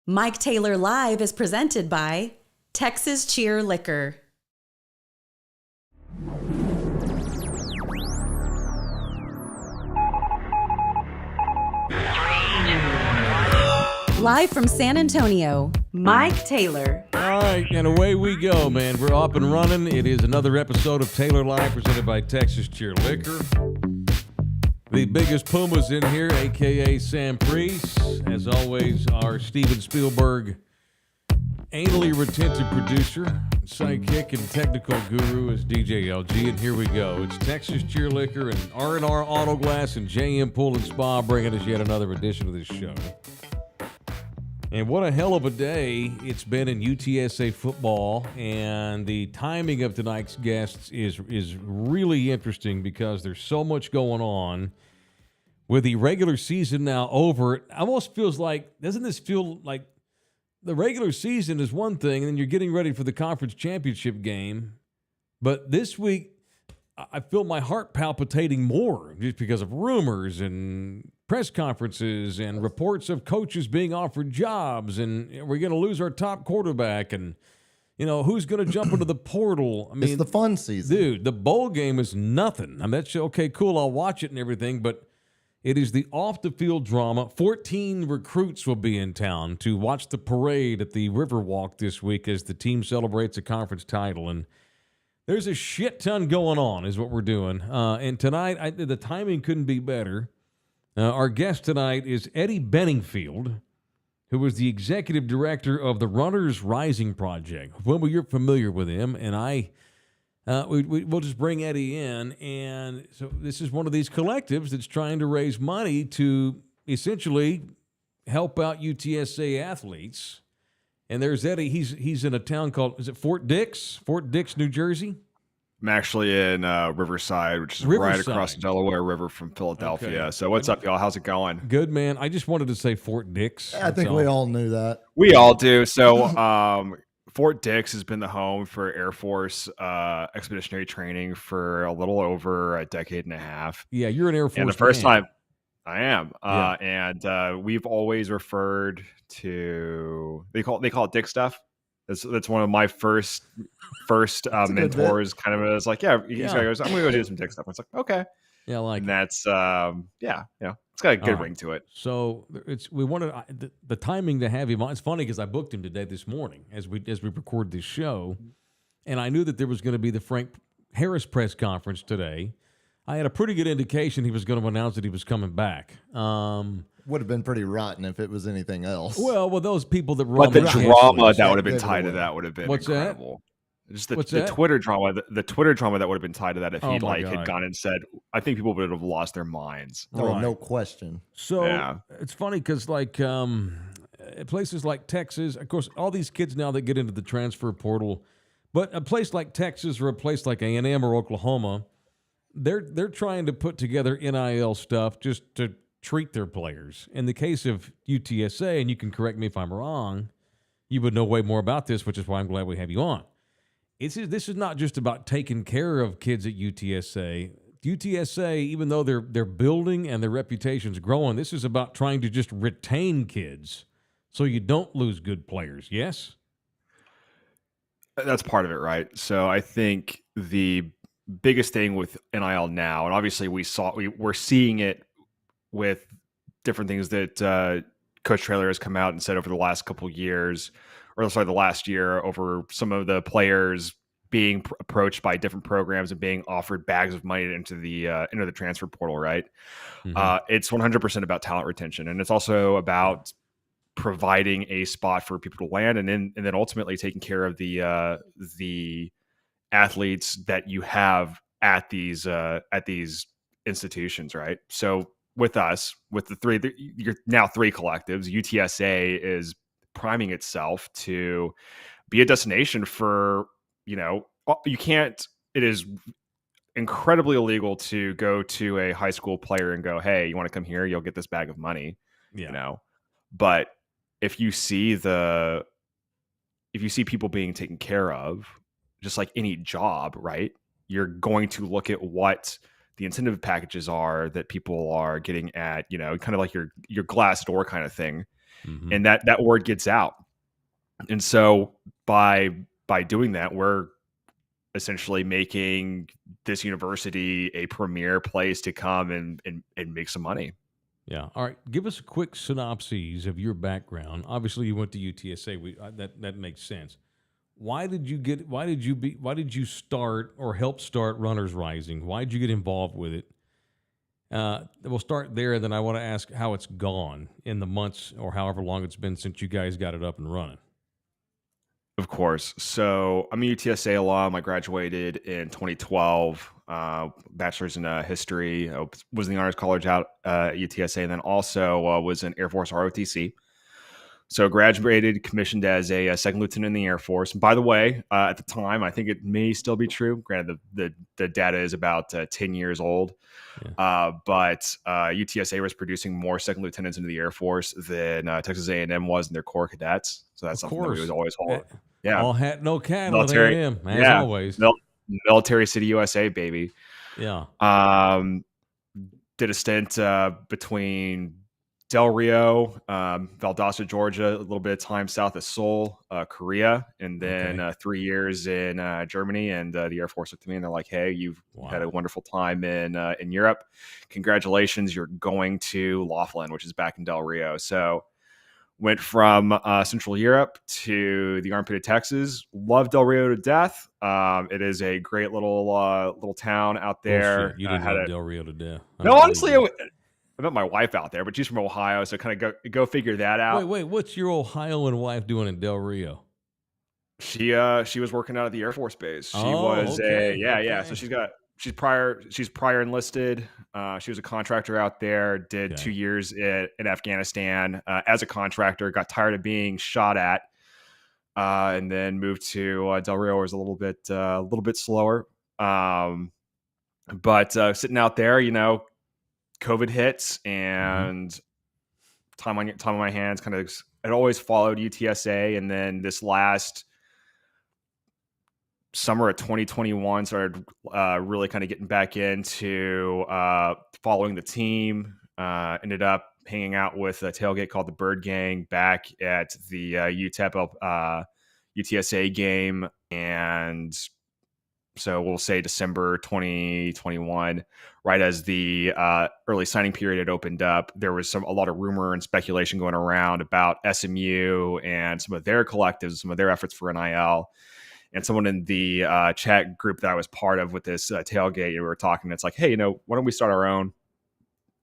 Mike Taylor Live is presented by Texas Cheer Liquor. Live from San Antonio, Mike Taylor. All right, and away we go, man. We're up and running. It is another episode of Taylor Live presented by Texas Cheer Liquor. The biggest Pumas in here, a.k.a. Sam Priest. As always, our Steven Spielberg, anally retentive producer, sidekick, and technical guru is DJ LG. And here we go. It's Texas Cheer Liquor and R&R Auto Glass and JM Pool and Spa bringing us yet another edition of this show. And what a hell of a day it's been in UTSA football, and the timing of tonight's guests is really interesting because there's so much going on. With the regular season now over, it almost feels like, doesn't this feel like the regular season is one thing, and then you're getting ready for the conference championship game, but this week I feel my heart palpitating more just because of rumors and press conferences and reports of coaches being offered jobs, and we're going to lose our top quarterback, and you know who's going to jump into the portal. I mean, it's the fun season, dude. The bowl game is nothing. I mean, that's okay, cool. I'll watch it and everything, but it is the off the field drama. 14 recruits will be in town to watch the parade at the Riverwalk this week as the team celebrates a conference title, and there's a shit ton going on, is what we're doing. And tonight, the timing couldn't be better. Our guest tonight is Eddie Benningfield, who was the executive director of the Runners Rising Project. Well, you're familiar with him, and we'll just bring Eddie in. And so this is one of these collectives that's trying to raise money to essentially help out UTSA athletes. And there's Eddie. He's in a town called, is it Fort Dix? Fort Dix, New Jersey? I'm actually in Riverside, which is right across the Delaware River from Philadelphia. Okay. So what's up, y'all? How's it going? Good, man. I just wanted to say Fort Dix. I think we all knew that. We all do. So Fort Dix has been the home for Air Force expeditionary training for a little over a decade and a half. Yeah, you're an Air Force And the first man. time I am. Yeah. And we've always referred to, they call it Dick stuff. That's one of my first mentors. Kind of was like, yeah, he's goes, I'm gonna go do some Dick stuff. It's like, okay, yeah, like and that's it's got a good ring to it. So we wanted the timing to have him on. It's funny because I booked him today this morning as we record this show, and I knew that there was going to be the Frank Harris press conference today. I had a pretty good indication he was going to announce that he was coming back. Would have been pretty rotten if it was anything else. Well, those people that were but on the drama that would have been tied to that would have been incredible. Just the Twitter drama, the Twitter drama that would have been tied to that if he had gone and said, I think people would have lost their minds. Oh, right. No question. So it's funny because places like Texas, of course, all these kids now that get into the transfer portal, but a place like Texas or a place like A&M or Oklahoma, they're trying to put together NIL stuff just to treat their players. In the case of UTSA, and you can correct me if I'm wrong, you would know way more about this, which is why I'm glad we have you on. This is not just about taking care of kids at UTSA. UTSA, even though they're building and their reputation's growing, this is about trying to just retain kids so you don't lose good players. Yes? That's part of it, right? So I think the biggest thing with NIL now, and obviously we're seeing it with different things that Coach Traylor has come out and said over the last couple of years, or sorry, the last year, over some of the players being approached by different programs and being offered bags of money into the transfer portal, right? Mm-hmm. It's 100% about talent retention, and it's also about providing a spot for people to land, and then ultimately taking care of the athletes that you have at these institutions, right? So with us, with you're now three collectives, UTSA is priming itself to be a destination for, you can't, it is incredibly illegal to go to a high school player and go, hey, you want to come here? You'll get this bag of money, but if you see people being taken care of, just like any job, right? You're going to look at what the incentive packages are that people are getting at, kind of like your glass door kind of thing. and that word gets out. And so by doing that, we're essentially making this university a premier place to come and make some money. Yeah. All right. Give us a quick synopsis of your background. Obviously, you went to UTSA. That makes sense. Why did you start or help start Runners Rising? Why did you get involved with it? We'll start there, and then I want to ask how it's gone in the months or however long it's been since you guys got it up and running. Of course. So I'm a UTSA alum. I graduated in 2012, bachelor's in history. I was in the Honors College out at UTSA, and then also was in Air Force ROTC. So graduated, commissioned as a second lieutenant in the Air Force. And by the way, at the time, I think it may still be true. Granted, the data is about 10 years old. Yeah. But UTSA was producing more second lieutenants into the Air Force than Texas A&M was in their core cadets. So that's something that we was always hold. Yeah, all hat, no cattle military, at A&M, as always. Military City, USA, baby. Yeah. Did a stint between Del Rio, Valdosta, Georgia, a little bit of time south of Seoul, Korea, and then 3 years in Germany. And the Air Force looked at me and they're like, "Hey, you've had a wonderful time in Europe. Congratulations, you're going to Laughlin, which is back in Del Rio." So went from Central Europe to the armpit of Texas. Love Del Rio to death. It is a great little town out there. Bullshit. You didn't love Del Rio to death. No, honestly, I met my wife out there, but she's from Ohio, so kind of go figure that out. Wait, what's your Ohioan wife doing in Del Rio? She was working out at the Air Force Base. She was So she's prior enlisted. She was a contractor out there. Did 2 years in Afghanistan as a contractor. Got tired of being shot at, and then moved to Del Rio. Where it was a little bit slower. But sitting out there, COVID hits and time on my hands. Kind of, it always followed UTSA, and then this last summer of 2021 started really kind of getting back into following the team. Ended up hanging out with a tailgate called the Bird Gang back at the UTEP UTSA game, and so we'll say December 2021, right as the early signing period had opened up. There was a lot of rumor and speculation going around about SMU and some of their collectives, some of their efforts for NIL. And someone in the chat group that I was part of with this tailgate, we were talking. It's like, hey, why don't we start our own?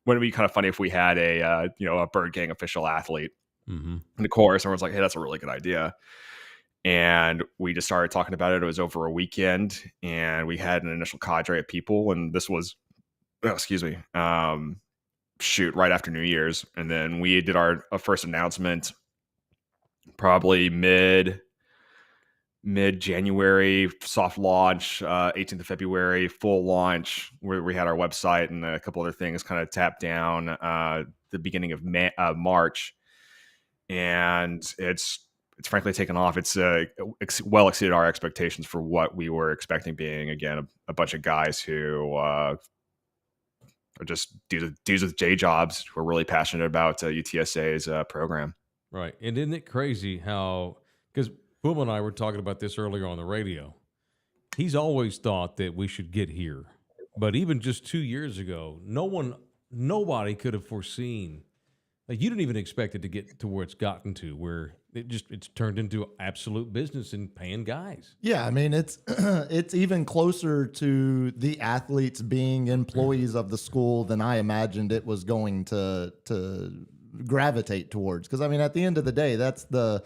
Wouldn't it be kind of funny if we had a Bird Gang official athlete in the course? Everyone's like, hey, that's a really good idea. And we just started talking about it. It was over a weekend, and we had an initial cadre of people. And this was, right after New Year's. And then we did our first announcement probably mid-January, soft launch, 18th of February, full launch, where we had our website and a couple other things kind of tapped down the beginning of March. And it's frankly taken off. It's well exceeded our expectations for what we were expecting, being, again, a bunch of guys who are just dudes with day jobs who are really passionate about UTSA's program. Right. And isn't it crazy how, because Boom and I were talking about this earlier on the radio, he's always thought that we should get here. But even just 2 years ago, nobody could have foreseen. Like, you didn't even expect it to get to where it's gotten to, where it's turned into absolute business and paying guys. Yeah, I mean, it's even closer to the athletes being employees of the school than I imagined it was going to gravitate towards. Because I mean, at the end of the day, that's the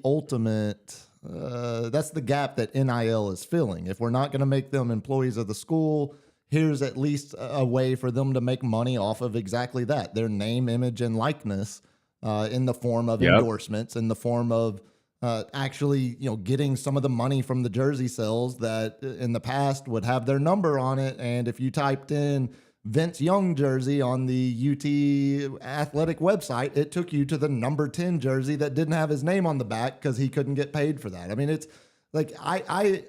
ultimate. That's the gap that NIL is filling. If we're not going to make them employees of the school, here's at least a way for them to make money off of exactly that, their name, image, and likeness, in the form of endorsements, in the form of actually, getting some of the money from the jersey sales that in the past would have their number on it. And if you typed in Vince Young jersey on the UT athletic website, it took you to the number 10 jersey that didn't have his name on the back because he couldn't get paid for that. I mean, it's like, I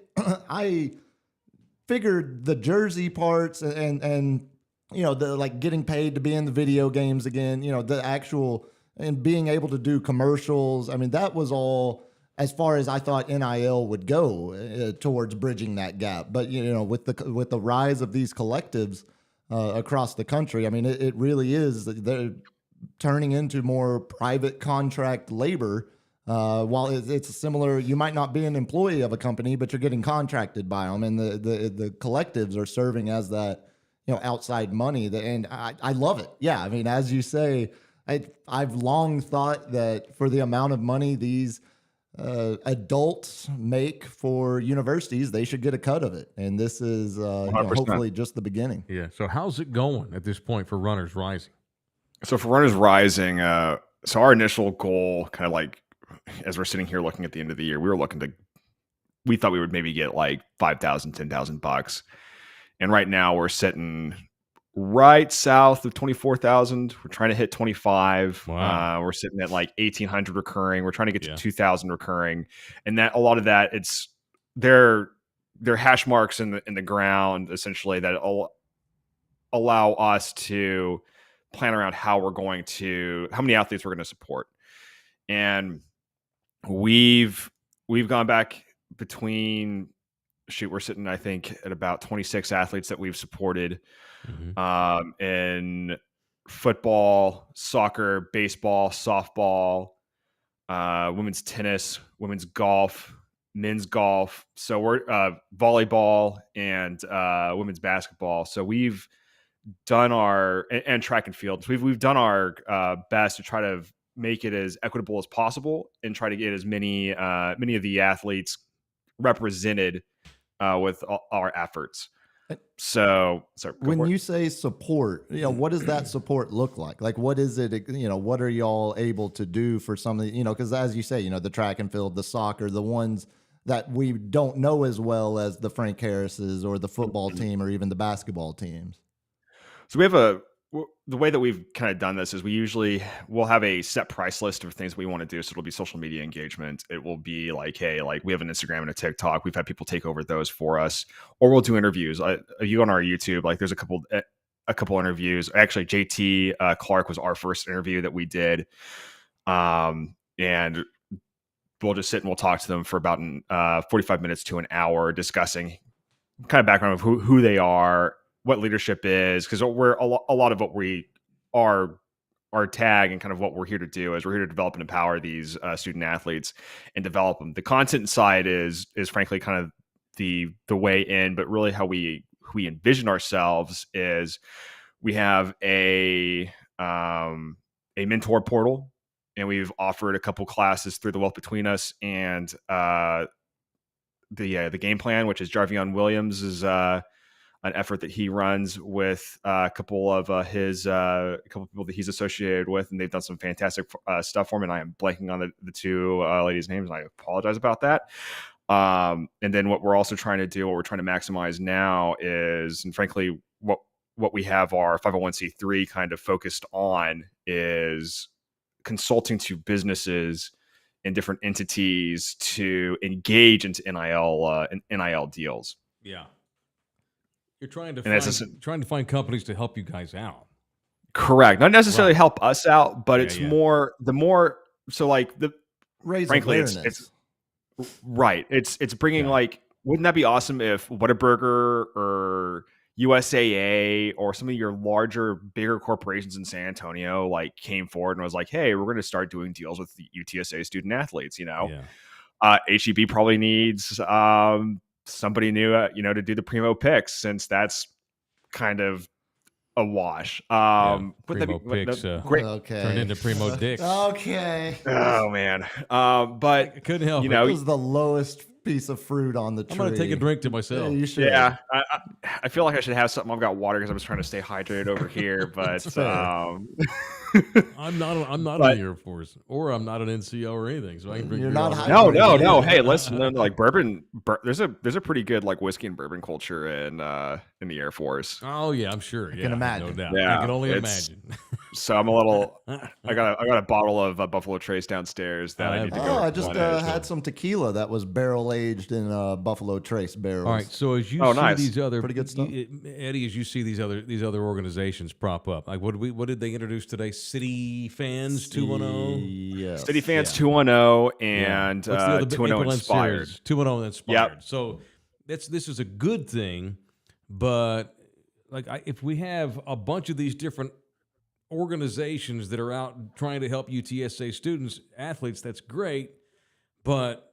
figured the jersey parts and the like getting paid to be in the video games again, the actual and being able to do commercials. I mean, that was all as far as I thought NIL would go towards bridging that gap. But with the rise of these collectives across the country, I mean, it really is, they're turning into more private contract labor. While it's similar, you might not be an employee of a company, but you're getting contracted by them, and the collectives are serving as that outside money. And I love it. Yeah, I mean, as you say, I've long thought that for the amount of money these adults make for universities, they should get a cut of it. And this is hopefully just the beginning. Yeah. So how's it going at this point for Runners Rising? So for Runners Rising, so our initial goal, kind of like as we're sitting here looking at the end of the year, we thought we would maybe get like $5,000, $10,000. And right now we're sitting right south of 24,000. We're trying to hit 25. Wow. We're sitting at like 1,800 recurring. We're trying to get to 2,000 recurring. And that a lot of that, it's they're hash marks in the ground, essentially, that allow us to plan around how many athletes we're going to support. And we've gone back between, we're sitting, I think, at about 26 athletes that we've supported in football, soccer, baseball, softball, women's tennis, women's golf, men's golf. So we're volleyball and women's basketball. So we've done and track and field. So we've done our best to try to make it as equitable as possible and try to get as many of the athletes represented with our efforts. So when you say support, what does that support look like? Like, what is it, what are y'all able to do for some of the, because as you say, the track and field, the soccer, the ones that we don't know as well as the Frank Harris's or the football team or even the basketball teams? So we have the way that we've kind of done this is we'll have a set price list of things we want to do. So it'll be social media engagement. It will be like, hey, like we have an Instagram and a TikTok. We've had people take over those for us, or we'll do interviews. You on our YouTube, like there's a couple interviews. Actually, JT Clark was our first interview that we did. And we'll just sit and we'll talk to them for about 45 minutes to an hour, discussing kind of background of who they are, what leadership is, because we're a lot of what we are, our tag and kind of what we're here to do is we're here to develop and empower these student athletes and develop them. The content side is frankly kind of the way in, but really how we envision ourselves is we have a mentor portal, and we've offered a couple classes through the Wealth Between Us and the game plan, which is Jarvion Williams is an effort that he runs with a couple of people that he's associated with, and they've done some fantastic stuff for him. And I am blanking on the two ladies' names, and I apologize about that. And then what we're also trying to do, what we're trying to maximize now is, and frankly, what we have our 501c3 kind of focused on is consulting to businesses and different entities to engage into NIL deals. Yeah. You're trying to find companies to help you guys out. Correct. Not necessarily help us out, but it's more so like raise frankly awareness. It's right. It's bringing like, wouldn't that be awesome if Whataburger or USAA or some of your bigger corporations in San Antonio like came forward and was like, hey, we're going to start doing deals with the UTSA student athletes, HEB probably needs somebody new, to do the Primo picks, since that's kind of a wash. Primo picks great. Turned into Primo dicks. Okay. Oh man. But I couldn't help it. It was the lowest piece of fruit on the tree. I'm gonna take a drink to myself. Yeah, you should. Yeah, I feel like I should have something. I've got water because I was trying to stay hydrated over here, but I'm not in the Air Force, or I'm not an NCO or anything, so I can drink. You're not hydrated. No. Hey, listen, like bourbon. There's a pretty good like whiskey and bourbon culture in the Air Force. Oh yeah, I'm sure. I can imagine. No doubt. Yeah, I can only imagine. So I'm a little. I got a bottle of Buffalo Trace downstairs that I need to go. I just had some tequila that was barrel aged in Buffalo Trace barrels. All right. So as you see nice. these other Pretty good stuff. Eddie, as you see these other organizations prop up, like what did they introduce today? City Fans 210. Yes. City Fans 210 and What's the other 210 Inspired. 210 Inspired. Yep. So this is a good thing, but like if we have a bunch of these different organizations that are out trying to help UTSA students, athletes, that's great. But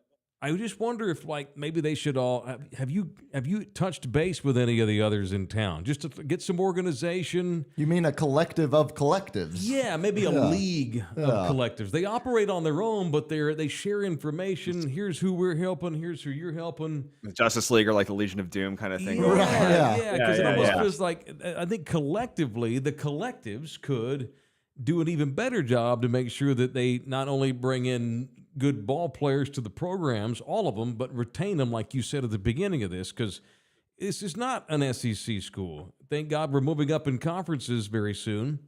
I just wonder if like maybe they should all have you touched base with any of the others in town just to get some organization? You mean a collective of collectives? Yeah, maybe a league of collectives. They operate on their own, but they share information. Here's who we're helping. Here's who you're helping. The Justice League or like the Legion of Doom kind of thing. Yeah, because it almost yeah. feels like I think collectively the collectives could do an even better job to make sure that they not only bring in good ball players to the programs, all of them, but retain them, like you said at the beginning of this, because this is not an SEC school. Thank God we're moving up in conferences very soon.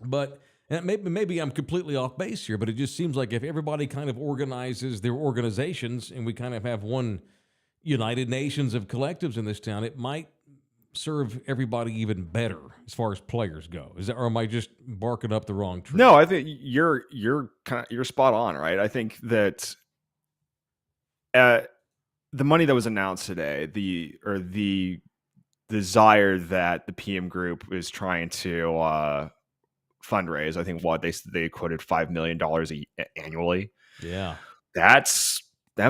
But and maybe I'm completely off base here, but it just seems like if everybody kind of organizes their organizations and we kind of have one United Nations of collectives in this town, it might serve everybody even better as far as players go. Or am I just barking up the wrong tree? No, I think you're spot on, right? I think that the money that was announced today, the desire that the PM Group is trying to fundraise, I think they quoted $5 million annually. Yeah, that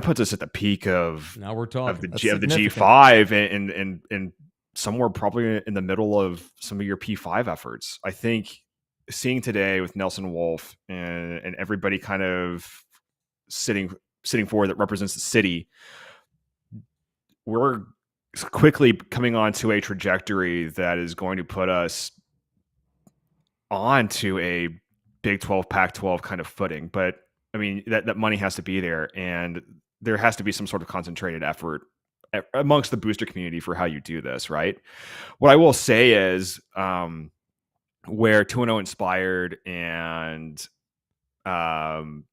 puts us at the peak of now we're talking of the G5 and somewhere probably in the middle of some of your P5 efforts. I think seeing today with Nelson Wolf and everybody kind of sitting forward that represents the city, we're quickly coming onto a trajectory that is going to put us onto a Big 12, Pac-12 kind of footing. But I mean, that money has to be there, and there has to be some sort of concentrated effort amongst the booster community for how you do this, right? What I will say is where 210 Inspired and Fan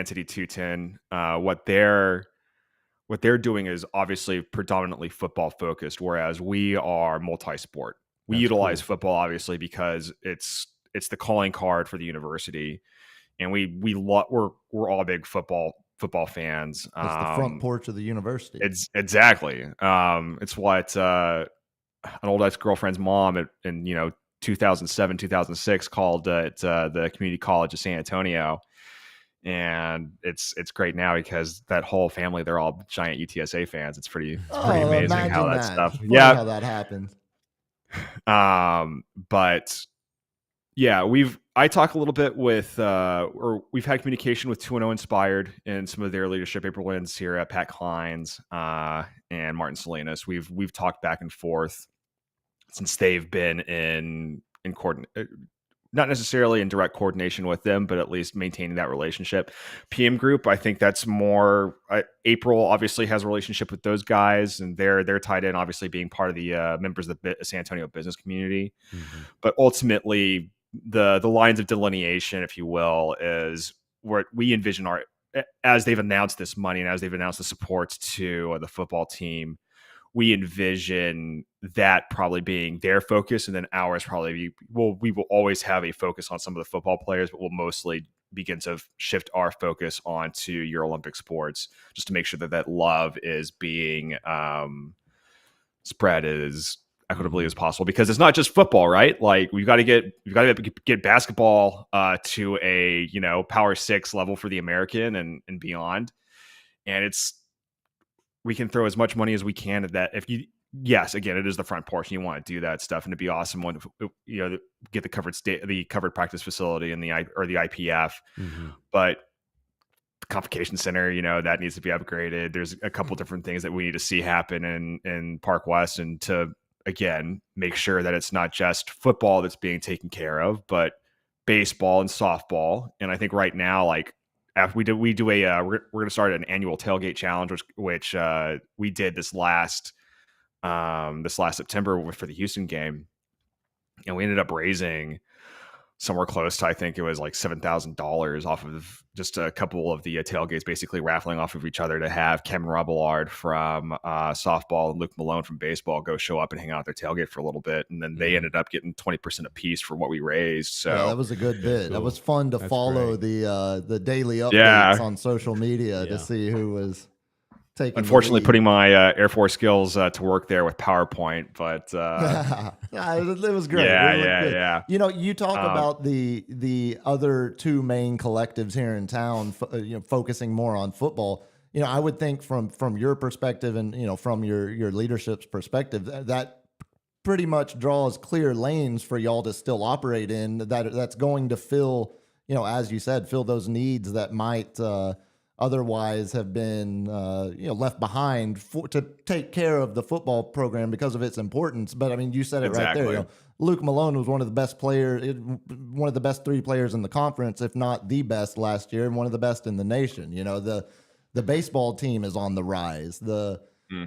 City 210, what they're doing is obviously predominantly football focused, whereas we are multi-sport. We utilize football obviously because it's the calling card for the university, and we're all big football fans. It's the front porch of the university. It's exactly. It's what an old ex-girlfriend's mom in 2007, 2006 called it the community college of San Antonio. And it's great now because that whole family, they're all giant UTSA fans. It's pretty amazing how that stuff. Yeah, how that happens. But yeah, I talk a little bit with, or we've had communication with 210 Inspired and some of their leadership, April Lynn, Sierra, Pat Kleins, and Martin Salinas. We've talked back and forth since they've been in not necessarily in direct coordination with them, but at least maintaining that relationship. PM Group, I think that's more. April obviously has a relationship with those guys, and they're tied in, obviously being part of the members of the San Antonio business community. Mm-hmm. But ultimately, the lines of delineation, if you will, is where we envision as they've announced this money and as they've announced the supports to the football team. We envision that probably being their focus, and then ours probably we will always have a focus on some of the football players, but we'll mostly begin to shift our focus onto your Olympic sports, just to make sure that love is being spread as equitably as possible. Because it's not just football, right? Like we've got to get basketball to a Power 6 level for the American and beyond, and we can throw as much money as we can at that. Yes, again, it is the front porch and you want to do that stuff, and it'd be awesome when get the covered practice facility and the IPF. Mm-hmm. But the Convocation Center, that needs to be upgraded. There's a couple different things that we need to see happen in Park West, and to again make sure that it's not just football that's being taken care of, but baseball and softball. And I think right now, like, after we're going to start an annual tailgate challenge, which we did this last September for the Houston game, and we ended up raising somewhere close to, I think it was like $7,000 off of just a couple of the tailgates, basically raffling off of each other to have Cameron Robillard from softball and Luke Malone from baseball go show up and hang out at their tailgate for a little bit. And then they ended up getting 20% a piece for what we raised. So yeah, that was a good bit. Cool. That was fun to follow great. the daily updates on social media to see who was taking. Unfortunately, putting my Air Force skills to work there with PowerPoint, but it was great. Yeah. You know, you talk about the other two main collectives here in town, focusing more on football. You know, I would think from your perspective and, you know, from your leadership's perspective, that pretty much draws clear lanes for y'all to still operate in. That's going to fill, you know, as you said, fill those needs that might otherwise have been left behind to take care of the football program because of its importance. But I mean, you said it right there. You know, Luke Malone was one of the best players, one of the best three players in the conference, if not the best last year, and one of the best in the nation. You know, the baseball team is on the rise. You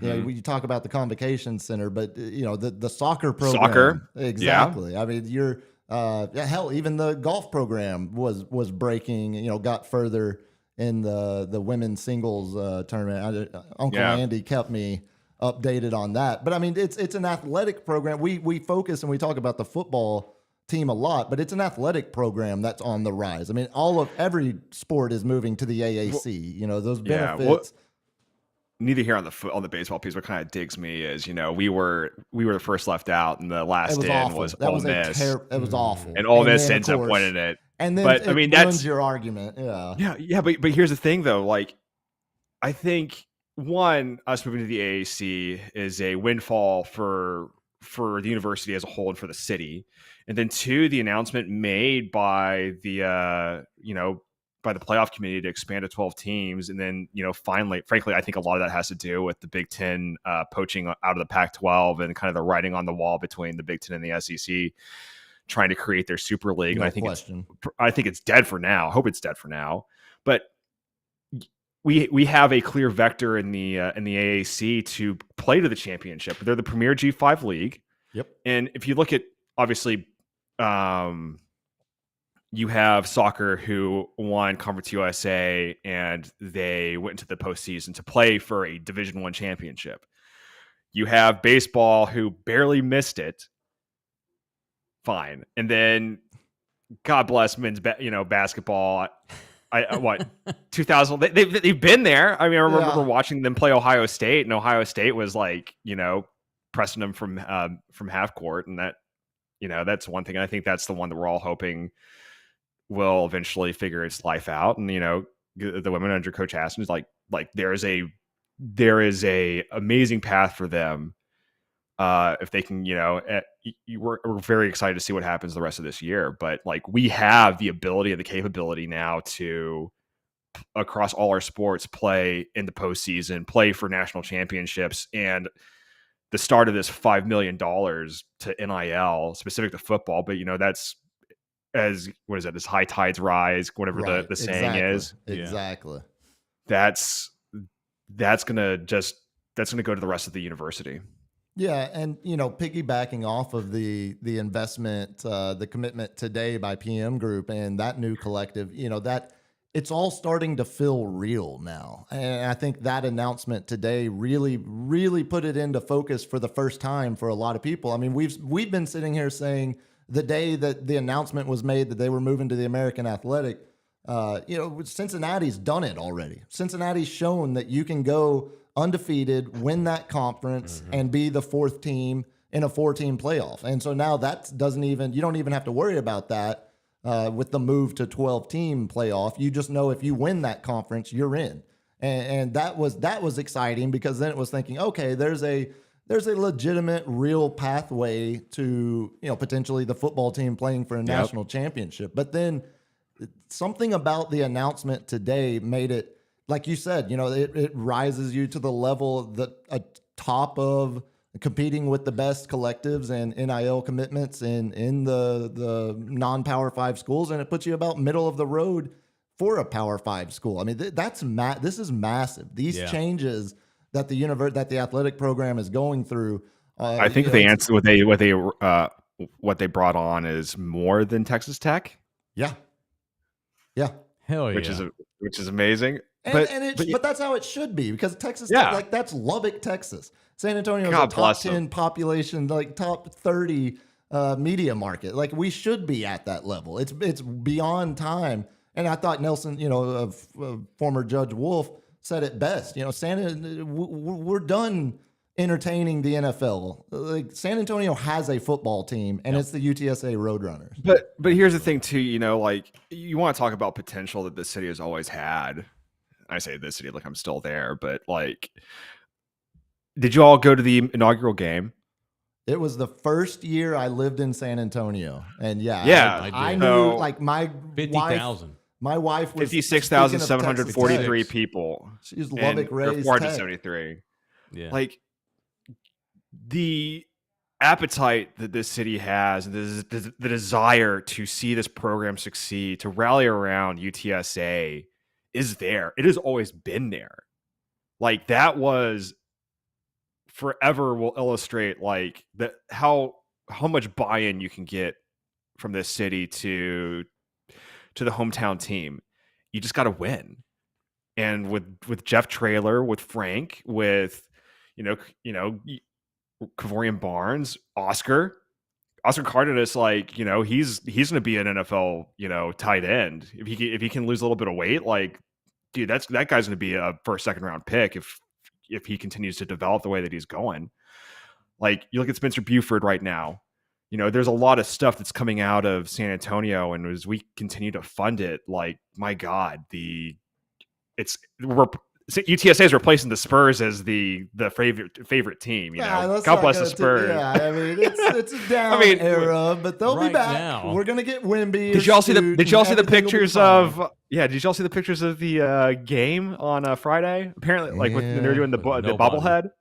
know, we talk about the convocation center, but you know, the soccer program. Exactly. Yeah. I mean, you're hell, even the golf program was breaking, you know, got further in the women's singles tournament. Uncle Andy kept me updated on that. But I mean, it's an athletic program. We focus and we talk about the football team a lot, but it's an athletic program that's on the rise. I mean, every sport is moving to the AAC. You know, those benefits. Neither here on the baseball piece. What kind of digs me is, you know, we were the first left out, and the last in was Ole Miss. It was awful, and Ole Miss ends up winning it. And then, but I mean, that's your argument. Yeah. But here's the thing, though. Like, I think one, us moving to the AAC is a windfall for the university as a whole and for the city. And then two, the announcement made by the by the playoff committee to expand to 12 teams. And then, you know, finally, frankly, I think a lot of that has to do with the Big Ten poaching out of the Pac-12 and kind of the writing on the wall between the Big Ten and the SEC, trying to create their super league. And I think it's dead for now. I hope it's dead for now. But we have a clear vector in the AAC to play to the championship. They're the premier G5 league. Yep. And if you look at, obviously, you have soccer, who won Conference USA, and they went into the postseason to play for a Division I championship. You have baseball, who barely missed it. Fine. And then, God bless men's basketball. 2000. They've been there. I mean, I remember watching them play Ohio State, and Ohio State was like, you know, pressing them from half court, and that, you know, that's one thing. And I think that's the one that we're all hoping will eventually figure its life out. And, you know, the women under Coach Aston is like there is a amazing path for them. If they can, you know, we're very excited to see what happens the rest of this year. But like, we have the ability and the capability now to, across all our sports, play in the postseason, play for national championships, and the start of this $5 million to NIL specific to football. But, you know, that's as high tides rise, whatever the saying is. Exactly. That's gonna go to the rest of the university. Yeah, and you know, piggybacking off of the investment, the commitment today by PM Group and that new collective, you know, that it's all starting to feel real now. And I think that announcement today really, really put it into focus for the first time for a lot of people. I mean, we've been sitting here saying the day that the announcement was made that they were moving to the American Athletic, you know, Cincinnati's done it already. Cincinnati's shown that you can go undefeated, win that conference, and be the fourth team in a 4-team playoff. And so now you don't even have to worry about that with the move to 12-team playoff. You just know if you win that conference, you're in. And that was exciting, because then it was thinking, okay, there's a legitimate, real pathway to, you know, potentially the football team playing for a national championship. But then something about the announcement today made it, like you said, you know, it rises you to the level top of competing with the best collectives and NIL commitments in the non-Power 5 schools, and it puts you about middle of the road for a Power 5 school. I mean, this is massive. These changes that the athletic program is going through. I think they answer what they what they brought on is more than Texas Tech, Yeah. Hell yeah. which is amazing. But that's how it should be, because Texas Tech, like, that's Lubbock, Texas. San Antonio is a top 10 population, like top 30 media market. Like, we should be at that level. It's beyond time. And I thought Nelson, former Judge Wolf, said it best. We're done entertaining the NFL. Like, San Antonio has a football team, and it's the UTSA Roadrunners. But here's the thing too, like, you want to talk about potential that this city has always had. I say this city like I'm still there, but like, did you all go to the inaugural game? It was the first year I lived in San Antonio, and I knew, So, like, my 50,000. My wife was 56,743 people. She's Lubbock raised. 473. Yeah. Like, the appetite that this city has, the desire to see this program succeed, to rally around UTSA, is there. It has always been there. Like, that was forever will illustrate, like, how much buy-in you can get from this city to the hometown team. You just got to win. And with Jeff Traylor, with Frank, with Kavorian Barnes, Oscar Cardenas, like, he's going to be an NFL, tight end. If he can lose a little bit of weight, like, dude, that guy's going to be a first, second round pick if he continues to develop the way that he's going. Like, you look at Spencer Buford right now. There's a lot of stuff that's coming out of San Antonio, and as we continue to fund it, like, my God, UTSA is replacing the Spurs as the favorite team. God bless the Spurs. I mean, it's a down era, but they'll be back. Now, we're gonna get Wimby. Did y'all see the pictures of? Yeah, did y'all see the pictures of the game on Friday? Apparently, like, when they were doing the bobblehead.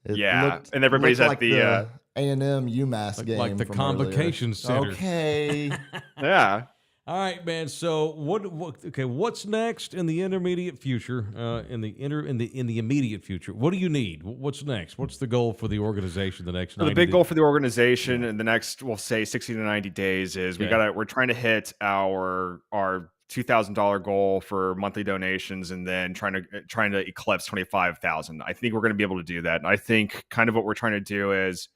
And everybody's at the A&M UMass game, like the convocation center. Okay. Yeah. All right, man. So what's next in the intermediate future? In the immediate future, what do you need? What's next? What's the goal for the organization the next? The big goal for the organization in the next, we'll say, 60 to 90 days is we're trying to hit our $2,000 goal for monthly donations, and then trying to eclipse 25,000. I think we're going to be able to do that. And I think kind of what we're trying to do is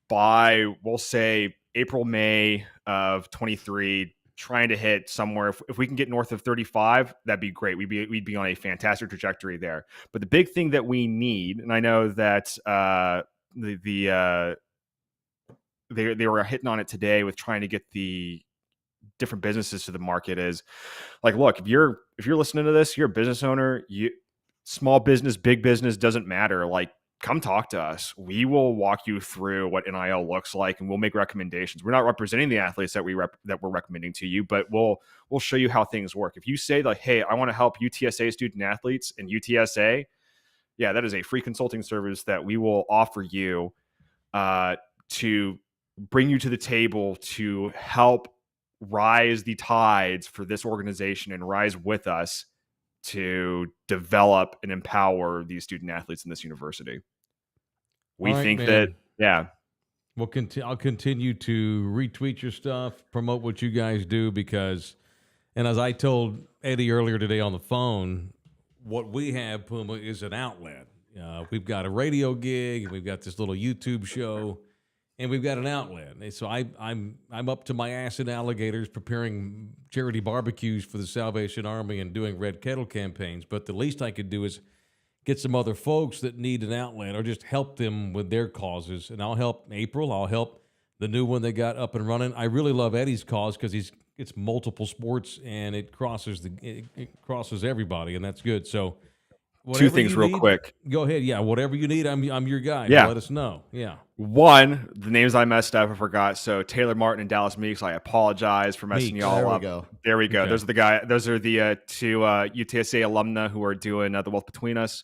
by, we'll say, April, May of 23, trying to hit somewhere. If we can get north of 35, that'd be great. We'd be on a fantastic trajectory there. But the big thing that we need, and I know that they were hitting on it today with trying to get the different businesses to the market, is like, look, if you're listening to this, you're a business owner, small business, big business, doesn't matter. Like, come talk to us. We will walk you through what NIL looks like, and we'll make recommendations. We're not representing the athletes that we're recommending to you, but we'll show you how things work. If you say, like, hey, I want to help UTSA student athletes and UTSA, that is a free consulting service that we will offer you to bring you to the table to help rise the tides for this organization and rise with us to develop and empower these student athletes in this university. We think that, I'll continue to retweet your stuff, promote what you guys do, because, and as I told Eddie earlier today on the phone, what we have, Puma, is an outlet. We've got a radio gig, and we've got this little YouTube show, and we've got an outlet. And so I'm up to my ass in alligators preparing charity barbecues for the Salvation Army and doing Red Kettle campaigns. But the least I could do is get some other folks that need an outlet, or just help them with their causes. And I'll help April. I'll help the new one they got up and running. I really love Eddie's cause because it's multiple sports, and it crosses everybody, and that's good. So two things real quick. Go ahead. Yeah, whatever you need, I'm your guy. Yeah. Let us know. Yeah. One, the names I messed up, I forgot. So Taylor Martin and Dallas Meeks, I apologize for messing y'all up. There we go. Okay. Those are the two UTSA alumna who are doing The Wealth Between Us.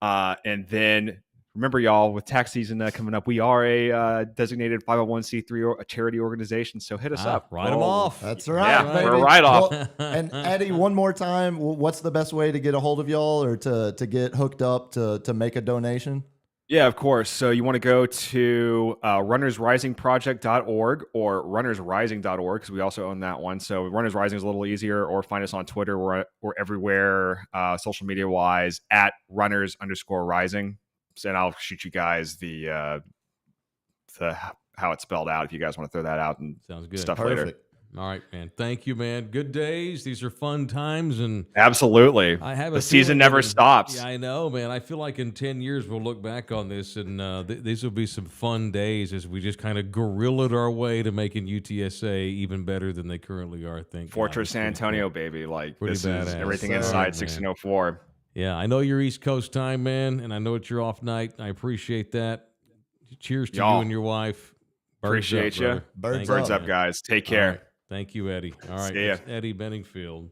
And then remember, y'all, with tax season coming up, we are a designated 501c3 a charity organization. So hit us up. Write them off. That's right. Baby. We're right off. Well, and Eddie, one more time, what's the best way to get a hold of y'all, or to get hooked up to make a donation? Yeah, of course. So you want to go to runnersrisingproject.org or runnersrising.org because we also own that one. So Runners Rising is a little easier, or find us on Twitter. We're everywhere, social media wise, at runners_rising. And I'll shoot you guys the how it's spelled out if you guys want to throw that out and Sounds good. stuff later. Perfect. All right, man. Thank you, man. Good days. These are fun times, and Absolutely. I have the season never stops. Yeah, I know, man. I feel like in 10 years we'll look back on this, and these will be some fun days as we just kind of guerrillaed our way to making UTSA even better than they currently are. I think Fortress San Antonio, baby. Like Pretty this badass. is everything All inside right, man. 1604. Yeah, I know you're East Coast time, man, and I know it's your off night. I appreciate that. Cheers to Y'all. you and your wife. Birds Appreciate up, you. brother. Thank Birds you, up, man. guys. Take All care. right. Thank you, Eddie. All right, See ya. it's Eddie Benningfield,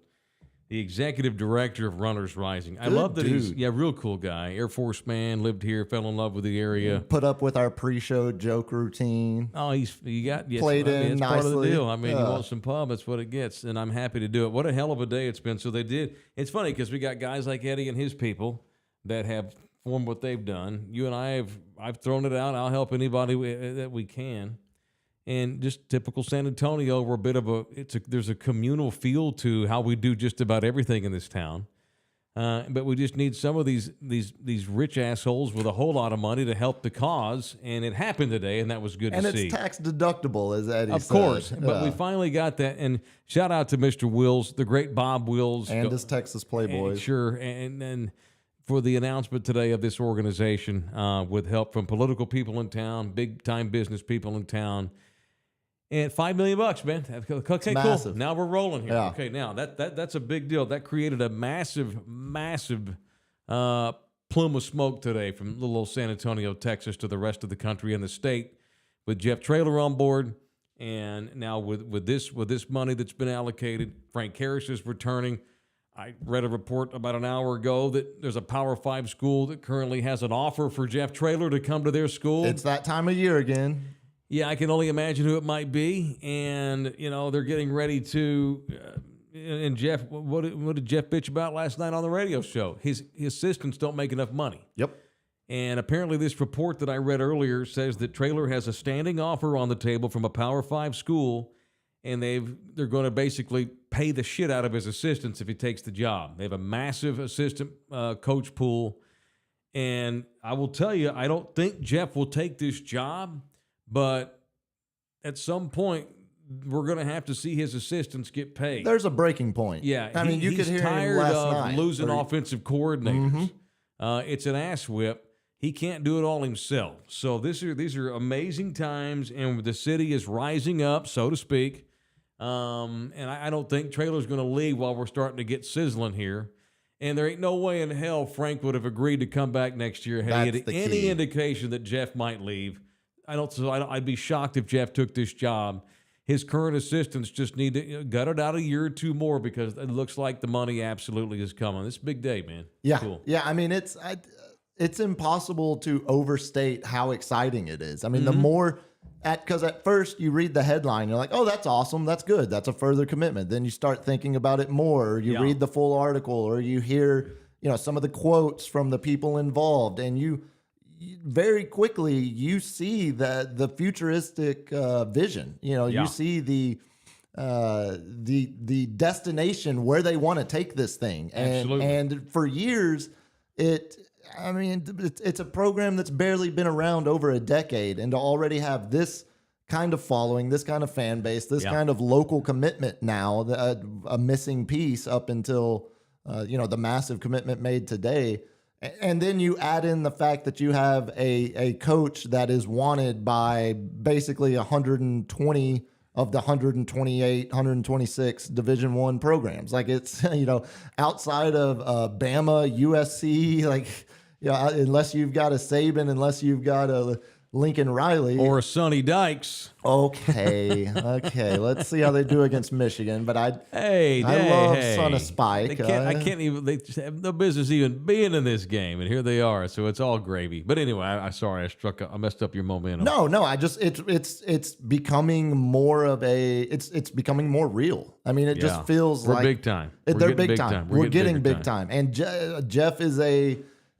the executive director of Runners Rising. I Good love that he's dude. real cool guy. Air Force man, lived here, fell in love with the area. Put up with our pre-show joke routine. Oh, yes, Played in it's part of the nicely. deal. I mean, you Yeah. want some pub, that's what it gets, and I'm happy to do it. What a hell of a day it's been. So they did. It's funny because we got guys like Eddie and his people that have formed what they've done. You and I've thrown it out. I'll help anybody that we can. And just typical San Antonio, we're a bit of there's a communal feel to how we do just about everything in this town. But we just need some of these rich assholes with a whole lot of money to help the cause, and it happened today, and that was good And to it's see. tax deductible, as Eddie Of said. course, but we Yeah. finally got that. And shout out to Mr. Wills, the great Bob Wills, And his Texas Playboys. sure, and for the announcement today of this organization with help from political people in town, big time business people in town. And $5 million, man. Okay, cool. massive. Now we're rolling here. Yeah. Okay, now that's a big deal. That created a massive plume of smoke today from little old San Antonio, Texas, to the rest of the country and the state, with Jeff Traylor on board, and now with this money that's been allocated, Frank Harris is returning. I read a report about an hour ago that there's a Power 5 school that currently has an offer for Jeff Traylor to come to their school. It's that time of year again. Yeah, I can only imagine who it might be, and they're getting ready to. And Jeff, what did Jeff bitch about last night on the radio show? His assistants don't make enough money, Yep. and apparently this report that I read earlier says that Traylor has a standing offer on the table from a Power 5 school, and they're going to basically pay the shit out of his assistants if he takes the job. They have a massive assistant coach pool, and I will tell you, I don't think Jeff will take this job. But at some point, we're going to have to see his assistants get paid. There's a breaking point. Yeah, I mean, you he's could hear him tired last of night. losing Or- offensive coordinators. Mm-hmm. It's an ass whip. He can't do it all himself. So these are amazing times, and the city is rising up, so to speak. And I don't think Traylor's going to leave while we're starting to get sizzling here. And there ain't no way in hell Frank would have agreed to come back next year had he That's had the any key. indication that Jeff might leave. I'd be shocked if Jeff took this job. His current assistants just need to gut it out a year or two more because it looks like the money absolutely is coming. It's a big day, man. Yeah. Cool. Yeah. I mean, it's impossible to overstate how exciting it is. I mean, the more because at first you read the headline, you're like, oh, that's awesome. That's good. That's a further commitment. Then you start thinking about it more, or you read the full article, or you hear, some of the quotes from the people involved, and you very quickly you see the futuristic vision. You see the destination where they want to take this thing. Absolutely. And for years, it's a program that's barely been around over a decade, and to already have this kind of following, this kind of fan base, this kind of local commitment now, a missing piece up until the massive commitment made today. And then you add in the fact that you have a coach that is wanted by basically 120 of the 128, 126 Division I programs. Like it's, outside of Bama, USC, unless you've got a Saban, unless you've got a Lincoln Riley. Or Sonny Dykes. Okay. Let's see how they do against Michigan. But I love Son of Spike. I can't even. They just have no business even being in this game, and here they are. So it's all gravy. But anyway, I messed up your momentum. No. It's becoming more of it's becoming more real. I mean, it just feels we're like big time. They're big time. We're getting big time. And Jeff is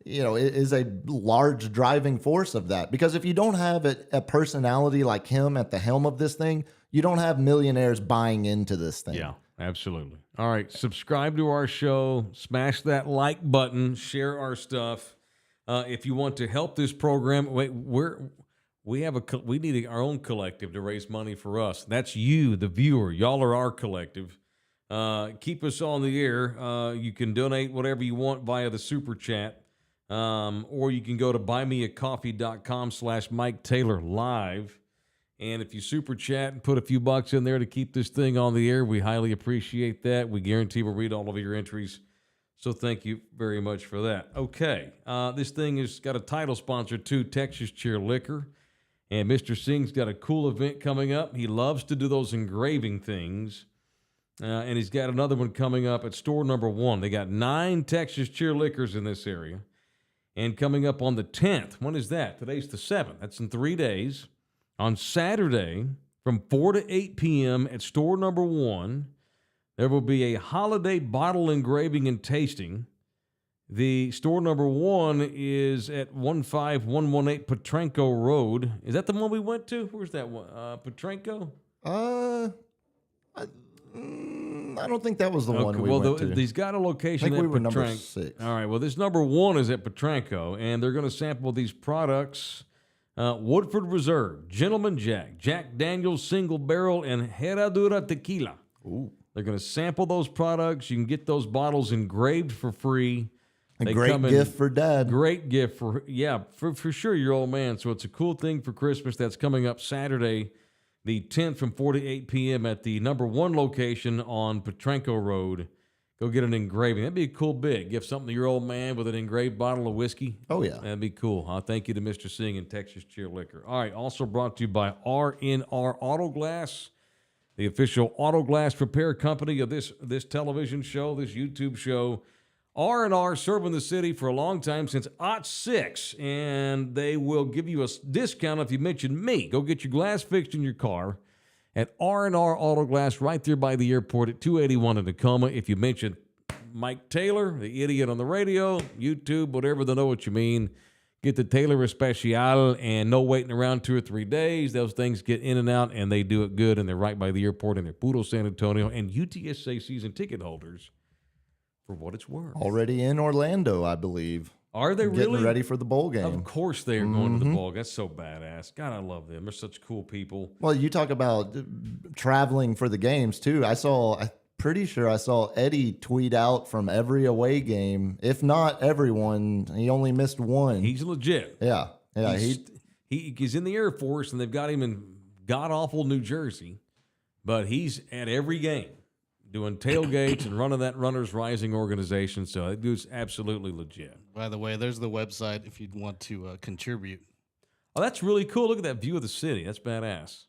is a large driving force of that. Because if you don't have a personality like him at the helm of this thing, you don't have millionaires buying into this thing. Yeah, absolutely. All right, subscribe to our show, smash that like button, share our stuff. If you want to help this program, we need our own collective to raise money for us. That's you, the viewer. Y'all are our collective. Keep us on the air. You can donate whatever you want via the super chat. Or you can go to buymeacoffee.com/Mike Taylor Live. And if you super chat and put a few bucks in there to keep this thing on the air, we highly appreciate that. We guarantee we'll read all of your entries. So thank you very much for that. Okay. This thing has got a title sponsor too, Texas Cheer Liquor. And Mr. Singh's got a cool event coming up. He loves to do those engraving things. And he's got another one coming up at store number 1. They got 9 Texas Cheer Liquors in this area. And coming up on the 10th, when is that? Today's the 7th. That's in 3 days. On Saturday, from 4 to 8 p.m. at store number 1, there will be a holiday bottle engraving and tasting. The store number 1 is at 15118 Petrenko Road. Is that the one we went to? Where's that one? Petrenko? I don't think that was the one we went to. He's got a location I think at we were Petrenko. number 6. All right, well, this number 1 is at Petrenko, and they're going to sample these products. Woodford Reserve, Gentleman Jack, Jack Daniel's Single Barrel, and Herradura Tequila. Ooh. They're going to sample those products. You can get those bottles engraved for free. A great gift for Dad. Great gift for sure, your old man. So it's a cool thing for Christmas. That's coming up Saturday, the 10th from 4 to 8 p.m. at the number 1 location on Petrenko Road. Go get an engraving. That'd be a cool big. Give something to your old man with an engraved bottle of whiskey. Oh, yeah. That'd be cool. Thank you to Mr. Singh and Texas Cheer Liquor. All right, also brought to you by R&R Auto Glass, the official auto glass repair company of this television show, this YouTube show. R&R serving the city for a long time, since '06, and they will give you a discount if you mention me. Go get your glass fixed in your car at R&R Auto Glass right there by the airport at 281 in Tacoma. If you mention Mike Taylor, the idiot on the radio, YouTube, whatever, they know what you mean. Get the Taylor Especial and no waiting around 2 or 3 days. Those things get in and out, and they do it good, and they're right by the airport, and they're Puro San Antonio, and UTSA season ticket holders for what it's worth. Already in Orlando, I believe. Are they really? Getting ready for the bowl game. Of course they are going to the bowl. That's so badass. God, I love them. They're such cool people. Well, you talk about traveling for the games, too. I'm pretty sure I saw Eddie tweet out from every away game. If not everyone, he only missed one. He's legit. Yeah. He's in the Air Force, and they've got him in god-awful New Jersey. But he's at every game doing tailgates and running that Runners Rising organization. So that dude's absolutely legit. By the way, there's the website if you'd want to contribute. Oh, that's really cool. Look at that view of the city. That's badass.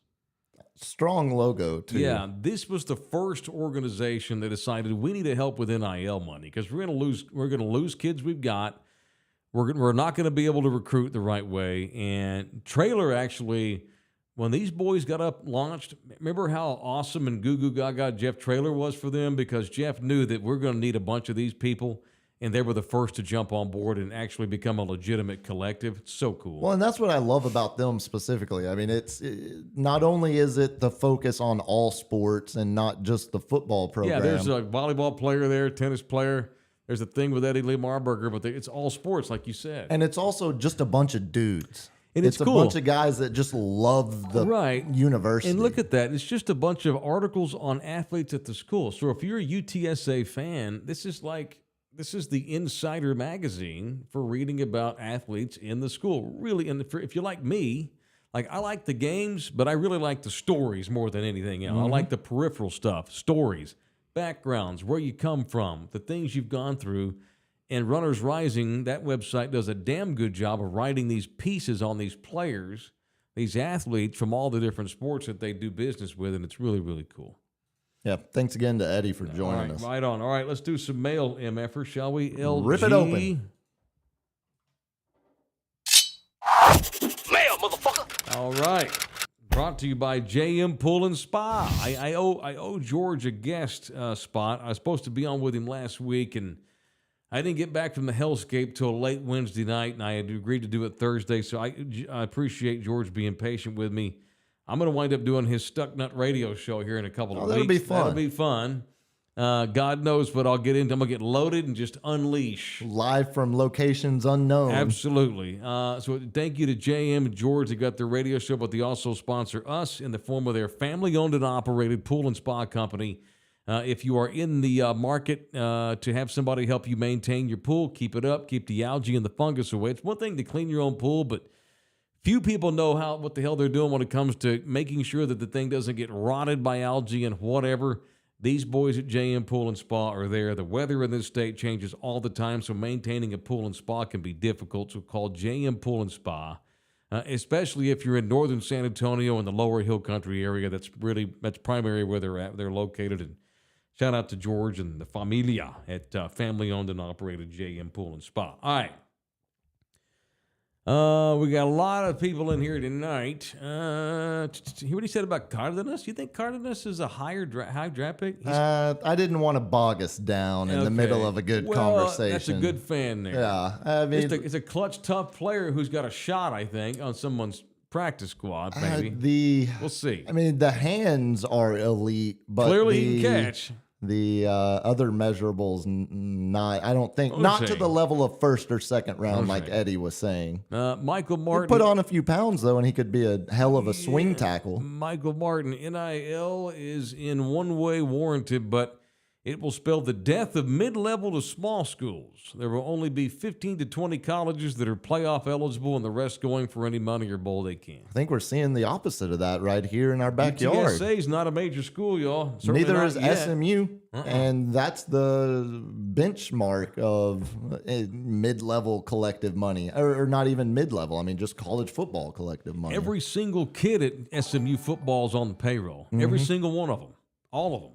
Strong logo, too. Yeah, this was the first organization that decided we need to help with NIL money because we're going to lose kids we've got. We're not going to be able to recruit the right way. And Trailer actually, when these boys got launched, remember how awesome and goo gaga Jeff Trailer was for them? Because Jeff knew that we're going to need a bunch of these people, and they were the first to jump on board and actually become a legitimate collective. It's so cool. Well, and that's what I love about them specifically. I mean, not only is it the focus on all sports and not just the football program. Yeah, there's a volleyball player there, tennis player. There's a thing with Eddie Lee Marburger, but it's all sports, like you said. And it's also just a bunch of dudes. And it's cool. a bunch of guys that just love the university. And look at that. It's just a bunch of articles on athletes at the school. So if you're a UTSA fan, this is the insider magazine for reading about athletes in the school. Really, and if you're like me, like I like the games, but I really like the stories more than anything else. I like the peripheral stuff, stories, backgrounds, where you come from, the things you've gone through. And Runners Rising, that website does a damn good job of writing these pieces on these players, these athletes from all the different sports that they do business with, and it's really, really cool. Yeah, thanks again to Eddie for joining us. Right on. All right, let's do some mail, MFers, shall we? LG. Rip it open. Mail, motherfucker. All right. Brought to you by JM Pool and Spa. I owe George a guest spot. I was supposed to be on with him last week, and I didn't get back from the hellscape till late Wednesday night, and I had agreed to do it Thursday, so I appreciate George being patient with me. I'm going to wind up doing his Stuck Nut radio show here in a couple of weeks. That'll be fun. That'll be fun. God knows what I'll get into. I'm going to get loaded and just unleash. Live from locations unknown. Absolutely. So thank you to JM and George that got their radio show, but they also sponsor us in the form of their family-owned and operated pool and spa company. If you are in the market to have somebody help you maintain your pool, keep it up, keep the algae and the fungus away. It's one thing to clean your own pool, but few people know what the hell they're doing when it comes to making sure that the thing doesn't get rotted by algae and whatever. These boys at JM Pool and Spa are there. The weather in this state changes all the time, so maintaining a pool and spa can be difficult. So call JM Pool and Spa, especially if you're in northern San Antonio and the lower hill country area. That's primarily where they're at. They're located. And shout out to George and the familia at family-owned and operated JM Pool and Spa. All right. We got a lot of people in here tonight. Hear what he said about Cardenas? You think Cardenas is a high draft pick? I didn't want to bog us down in the middle of a good conversation. That's a good fan there. Yeah, I mean, it's a clutch, tough player who's got a shot, I think, on someone's practice squad, maybe. We'll see. I mean, the hands are elite, but clearly he can catch. The other measurables, not. I don't think not to the level of first or second round, like Eddie was saying. Michael Martin put on a few pounds though, and he could be a hell of a swing tackle. Michael Martin, NIL is in one way warranted, but it will spell the death of mid-level to small schools. There will only be 15 to 20 colleges that are playoff eligible, and the rest going for any money or bowl they can. I think we're seeing the opposite of that right here in our backyard. UTSA is not a major school, y'all. Certainly Neither is yet. SMU, and that's the benchmark of mid-level collective money, or not even mid-level. I mean, just college football collective money. Every single kid at SMU football is on the payroll. Every single one of them. All of them.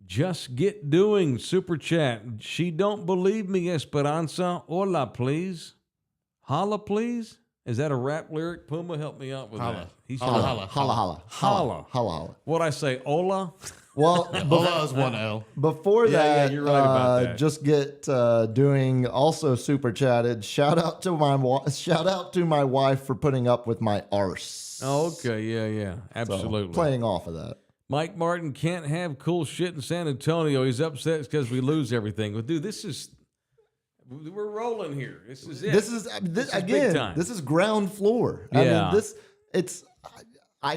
Just get doing super chat. She don't believe me, Esperanza. Hola, please. Holla, please. Is that a rap lyric? Puma, help me out with that. He's Holla, holla, holla, holla, holla. What I say, hola? Well, Hola is one L. Before that, you're right about that. Just get doing also super chatted. Shout out to my wife for putting up with my arse. Oh, okay, yeah, absolutely. So, playing off of that. Mike Martin can't have cool shit in San Antonio. He's upset because we lose everything. But dude, we're rolling here. This is it. This is big time. This is ground floor. Yeah. I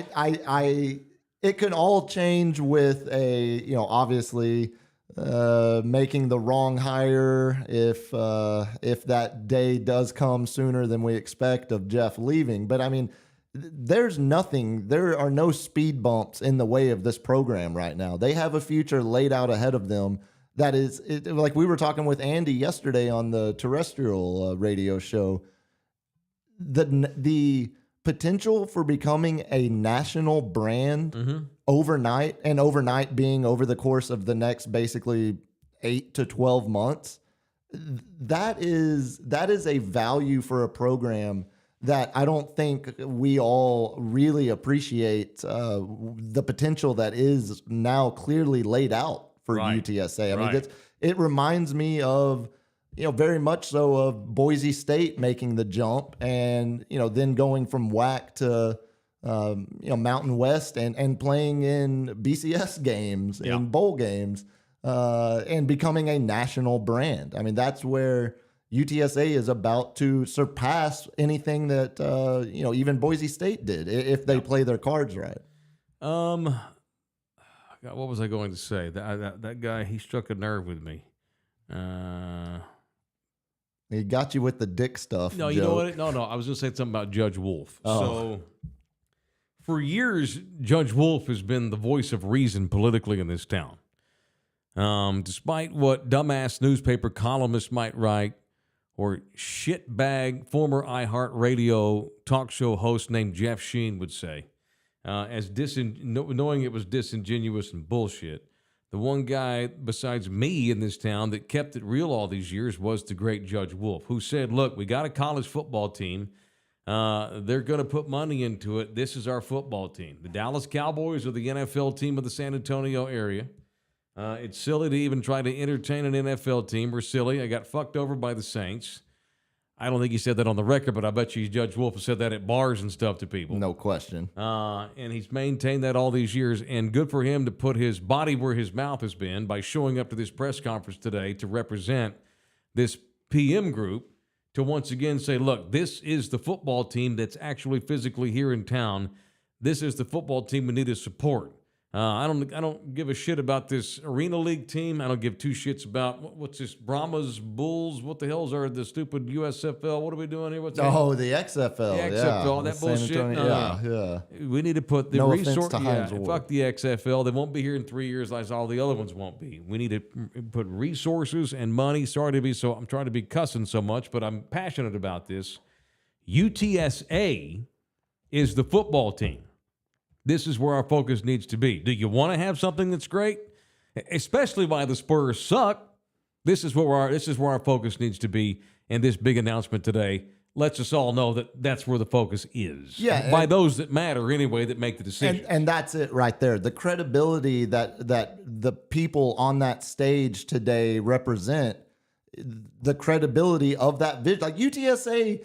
mean, it can all change with obviously making the wrong hire if that day does come sooner than we expect of Jeff leaving. But I mean, there are no speed bumps in the way of this program right now. They have a future laid out ahead of them that is like we were talking with Andy yesterday on the terrestrial radio show. The potential for becoming a national brand overnight, and overnight being over the course of the next basically 8 to 12 months, that is a value for a program that I don't think we all really appreciate the potential that is now clearly laid out for UTSA. I mean, it reminds me of, very much so of Boise State making the jump and, then going from WAC to, Mountain West and playing in BCS games and bowl games and becoming a national brand. I mean, that's where UTSA is about to surpass anything that even Boise State did if they play their cards right. God, what was I going to say? That guy, he struck a nerve with me. He got you with the dick stuff. No, joke. You know what? No. I was going to say something about Judge Wolf. Oh. So for years, Judge Wolf has been the voice of reason politically in this town. Despite what dumbass newspaper columnists might write, or shitbag former iHeartRadio talk show host named Jeff Sheen would say, knowing it was disingenuous and bullshit. The one guy besides me in this town that kept it real all these years was the great Judge Wolf, who said, look, we got a college football team. They're going to put money into it. This is our football team. The Dallas Cowboys are the NFL team of the San Antonio area. It's silly to even try to entertain an NFL team. We're silly. I got fucked over by the Saints. I don't think he said that on the record, but I bet you Judge Wolf has said that at bars and stuff to people. No question. And he's maintained that all these years. And good for him to put his body where his mouth has been by showing up to this press conference today to represent this PM group to once again say, look, this is the football team that's actually physically here in town. This is the football team we need to support. I don't give a shit about this Arena League team. I don't give two shits about what's this Brahmas, Bulls. What the hells are the stupid USFL? What are we doing here? What's that? Oh, the XFL. The XFL, that San bullshit. Antonio, yeah. We need to put the No resource. offense to Heinz Ward. Fuck the XFL. They won't be here in 3 years like all the other ones won't be. We need to put resources and money. I'm trying to be cussing so much, but I'm passionate about this. UTSA is the football team. This is where our focus needs to be. Do you want to have something that's great? Especially why the Spurs suck. This is where our focus needs to be. And this big announcement today lets us all know that that's where the focus is. Yeah, by those that matter anyway, that make the decision. And that's it right there. The credibility that the people on that stage today represent, the credibility of that vision. Like UTSA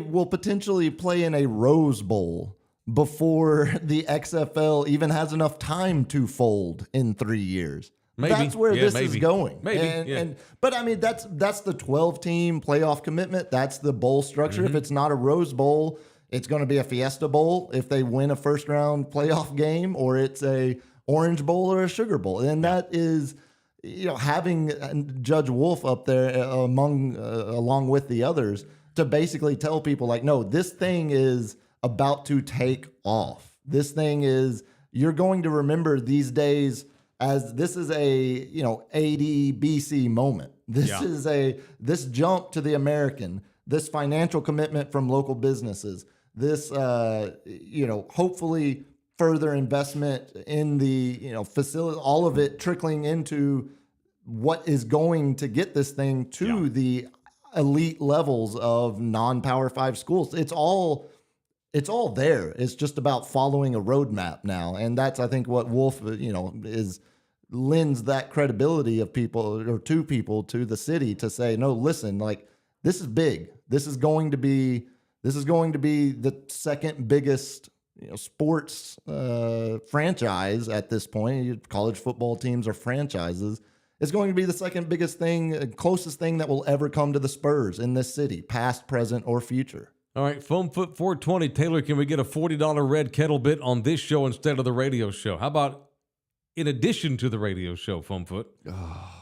will potentially play in a Rose Bowl before the XFL even has enough time to fold in 3 years. Maybe. That's where this is going. Maybe. But I mean, that's the 12-team playoff commitment. That's the bowl structure. If it's not a Rose Bowl, it's going to be a Fiesta Bowl if they win a first-round playoff game, or it's a Orange Bowl or a Sugar Bowl. And that is, having Judge Wolf up there along with the others to basically tell people like, no, this thing is about to take off. This thing is, you're going to remember these days as this is a, AD BC moment. This jump to the American, this financial commitment from local businesses, this, hopefully further investment in the, facility, all of it trickling into what is going to get this thing to the elite levels of non-Power 5 schools. It's all there. It's just about following a roadmap now. And that's, I think, what Wolf, lends that credibility of people or to people to the city to say, no, listen, like, this is big. This is going to be the second biggest, sports franchise at this point. College football teams are franchises. It's going to be the second biggest thing, closest thing that will ever come to the Spurs in this city, past, present, or future. All right, Foamfoot 420. Taylor, can we get a $40 red kettle bit on this show instead of the radio show? How about in addition to the radio show, Foamfoot?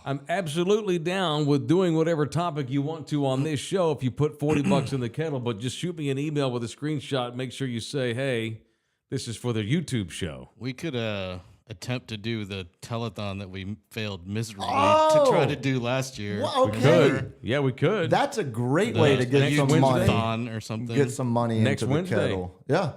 I'm absolutely down with doing whatever topic you want to on this show if you put $40 in the kettle, but just shoot me an email with a screenshot. Make sure you say, hey, this is for the YouTube show. We could attempt to do the telethon that we failed miserably to try to do last year. Well, We could. Yeah, we could. That's a great way to get some money. Or something. Get some money Next into Wednesday. the kettle. Yeah.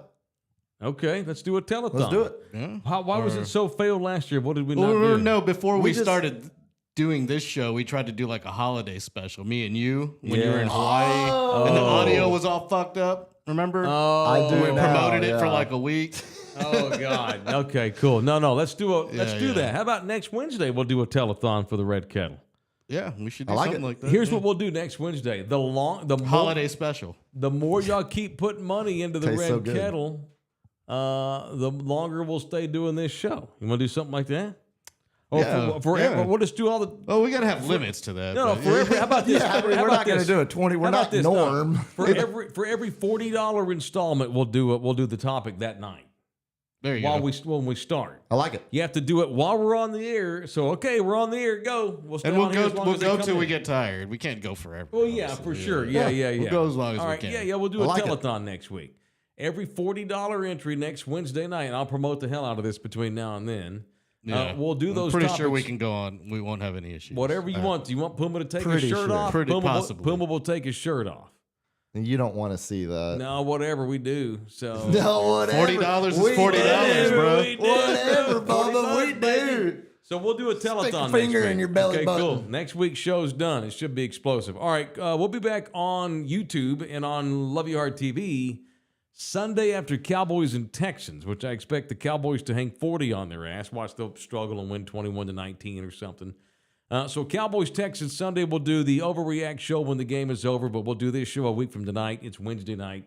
Okay, let's do a telethon. Let's do it. Yeah. Why was it so failed last year? What did we not do? No, before we just started doing this show, we tried to do like a holiday special. Me and you, when you were in Hawaii, and the audio was all fucked up. Remember? I do We now, promoted it for yeah. like a week. Oh God. Okay, cool. No, let's do that. How about next Wednesday? We'll do a telethon for the Red Kettle. Yeah, we should do I like something it. like that. Here's what we'll do next Wednesday. The holiday special. The more y'all keep putting money into the Tastes Red so good. Kettle, the longer we'll stay doing this show. You want to do something like that? Or Yeah, forever. yeah. We'll just do all the. Oh, we gotta have limits to that. No, but- forever. How about this? Yeah, How we're about not going to this? do it 20. We're How about not this? norm. For every $40 installment, we'll do the topic that night There you go. when we start. I like it. You have to do it while we're on the air. So okay, we're on the air. Go. We'll stay And we'll on here go. as long We'll as they go come till we in. get tired. We can't go forever. Well, yeah, obviously. for sure. Yeah. We'll go as long as All we right, can. yeah. We'll do a I like it. telethon next week. Every $40 entry next Wednesday night, and I'll promote the hell out of this between now and then. Yeah. We'll do those. I'm pretty sure we topics. can go on. We won't have any issues. Whatever you want. Do you want Puma to take his Pretty shirt sure. off? Pretty Puma possibly. Puma will take his shirt off. And you don't want to see that. No, whatever we do. So No, whatever. $40 is We $40, do. bro. We do. Whatever, Bubba. We $40, baby. do. So we'll do a telethon Stick a next finger week. in your belly okay, button. cool. Next week's show's done. It should be explosive. All right, we'll be back on YouTube and on Love You Hard TV Sunday after Cowboys and Texans, which I expect the Cowboys to hang 40 on their ass. Watch they'll struggle and win 21-19 or something. So Cowboys Texans Sunday, we'll do the Overreact show when the game is over, but we'll do this show a week from tonight. It's Wednesday night,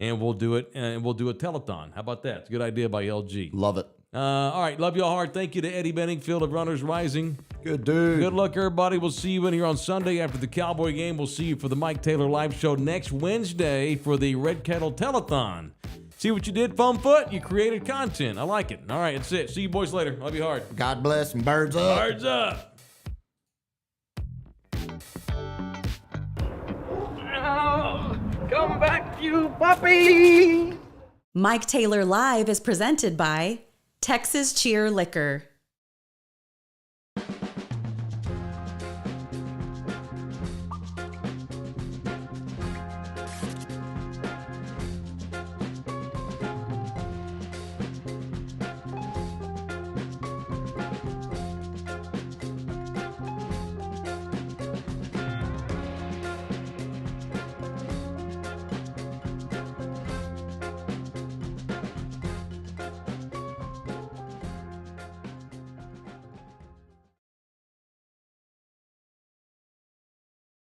and we'll do it, and we'll do a telethon. How about that? It's a good idea by LG. Love it. All right, love you all hard. Thank you to Eddie Benningfield of Runners Rising. Good dude. Good luck, everybody. We'll see you in here on Sunday after the Cowboy game. We'll see you for the Mike Taylor Live Show next Wednesday for the Red Kettle Telethon. See what you did, Foamfoot? You created content. I like it. All right, that's it. See you boys later. Love you hard. God bless and birds up. Birds up. Come back, you puppy! Mike Taylor Live is presented by Texas Cheer Liquor.